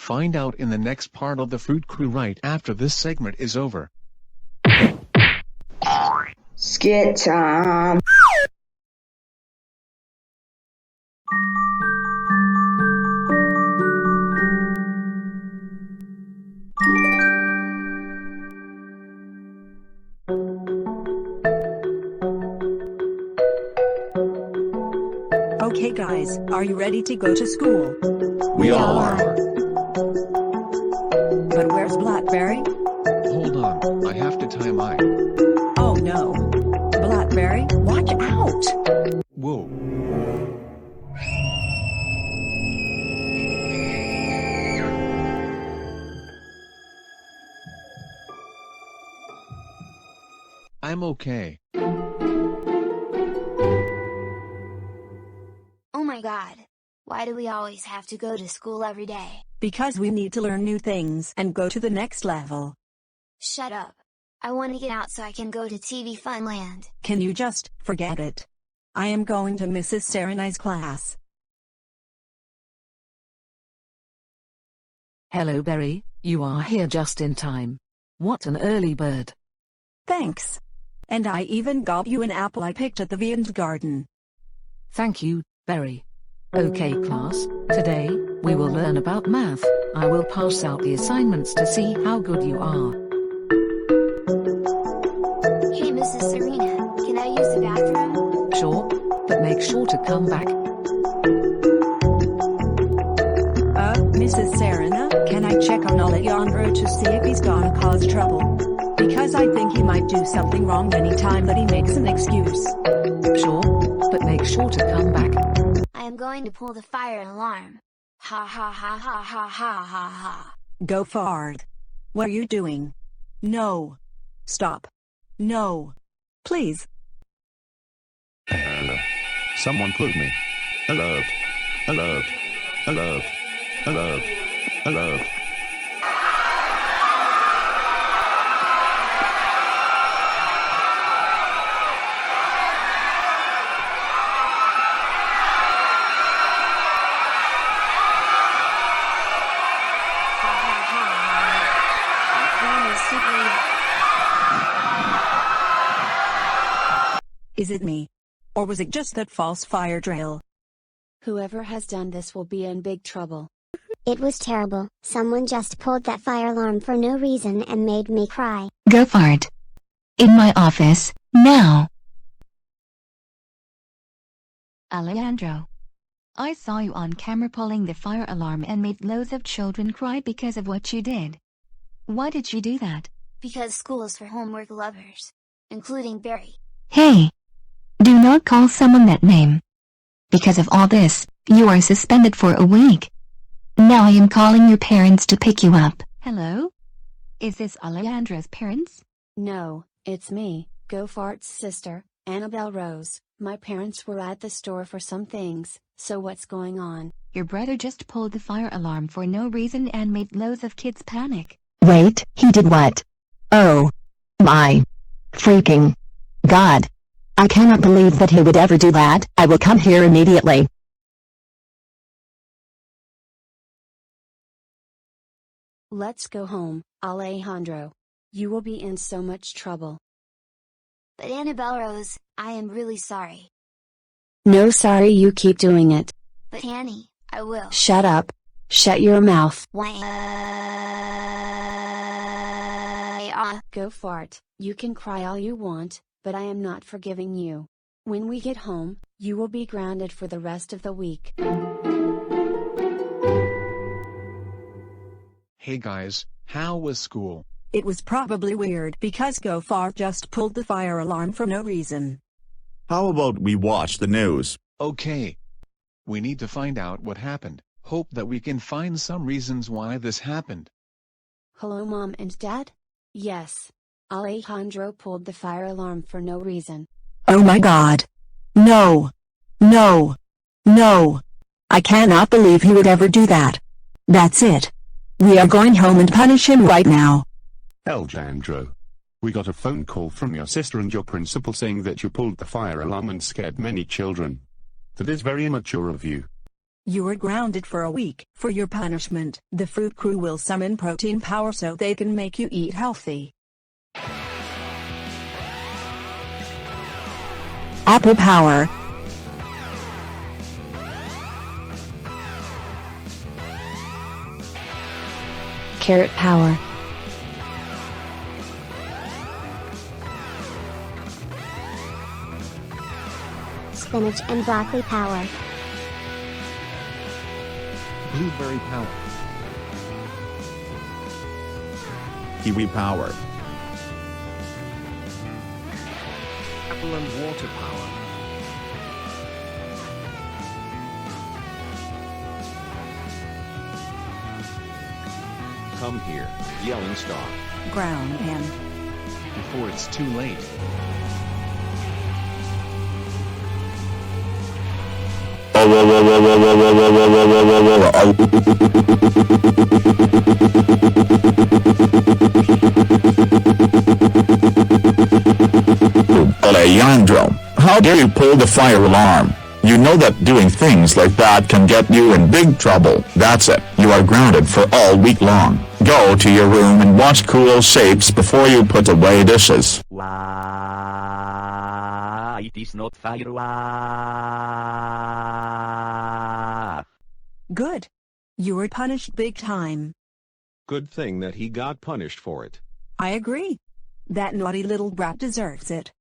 Find out in the next part of the Fruit Crew right after this segment is over. Skit time. Okay guys, are you ready to go to school? We all are. But where's Blackberry? Hold on, I have to tie my... Oh no. Blackberry, watch out! Whoa. I'm okay. Oh my god. Why do we always have to go to school every day? Because we need to learn new things and go to the next level. Shut up. I want to get out so I can go to TV Funland. Can you just forget it? I am going to Mrs. Serena's class. Hello Berry, you are here just in time. What an early bird. Thanks. And I even got you an apple I picked at the Vian's garden. Thank you, Berry. Okay class, today, we will learn about math. I will pass out the assignments to see how good you are. Hey Mrs. Serena, can I use the bathroom? Sure, but make sure to come back. Mrs. Serena, can I check on Alejandro to see if he's gonna cause trouble? Because I think he might do something wrong anytime that he makes an excuse. Sure, but make sure to come back. I am going to pull the fire alarm. Ha ha ha ha ha ha ha ha. Go forward. What are you doing? No. Stop. No. Please. Hello. Someone pulled me. Alert. Alert. Alert. Alert. Alert. Ha ha ha ha. That plan is super. Is it me? Or was it just that false fire drill? Whoever has done this will be in big trouble. It was terrible. Someone just pulled that fire alarm for no reason and made me cry. Go for it. In my office, now. Alejandro. I saw you on camera pulling the fire alarm and made loads of children cry because of what you did. Why did you do that? Because school is for homework lovers. Including Barry. Hey! Do not call someone that name. Because of all this, you are suspended for a week. Now I am calling your parents to pick you up. Hello? Is this Alejandro's parents? No, it's me, Gofart's sister, Annabelle Rose. My parents were at the store for some things, so what's going on? Your brother just pulled the fire alarm for no reason and made loads of kids panic. Wait, he did what? Oh. My. Freaking. God. I cannot believe that he would ever do that. I will come here immediately. Let's go home, Alejandro. You will be in so much trouble. But Annabelle Rose, I am really sorry. No sorry, you keep doing it. But Annie, I will. Shut up. Shut your mouth. Gofart, you can cry all you want, but I am not forgiving you. When we get home, you will be grounded for the rest of the week. Hey guys, how was school? It was probably weird because Gofart just pulled the fire alarm for no reason. How about we watch the news? Okay. We need to find out what happened. Hope that we can find some reasons why this happened. Hello Mom and Dad? Yes. Alejandro pulled the fire alarm for no reason. Oh my God. No. No. No. I cannot believe he would ever do that. That's it. We are going home and punish him right now. Alejandro. We got a phone call from your sister and your principal saying that you pulled the fire alarm and scared many children. That is very immature of you. You are grounded for a week. For your punishment, the fruit crew will summon protein power so they can make you eat healthy. Apple power. Carrot power. Spinach and broccoli power. Blueberry power. Kiwi power. Apple and water power. Come here, yelling star. Ground ham. Before it's too late. Alejandro, how dare you pull the fire alarm? You know that doing things like that can get you in big trouble. That's it. You are grounded for all week long. Go to your room and watch Cool Shapes before you put away dishes. It is not fire. Good. You were punished big time. Good thing that he got punished for it. I agree. That naughty little brat deserves it.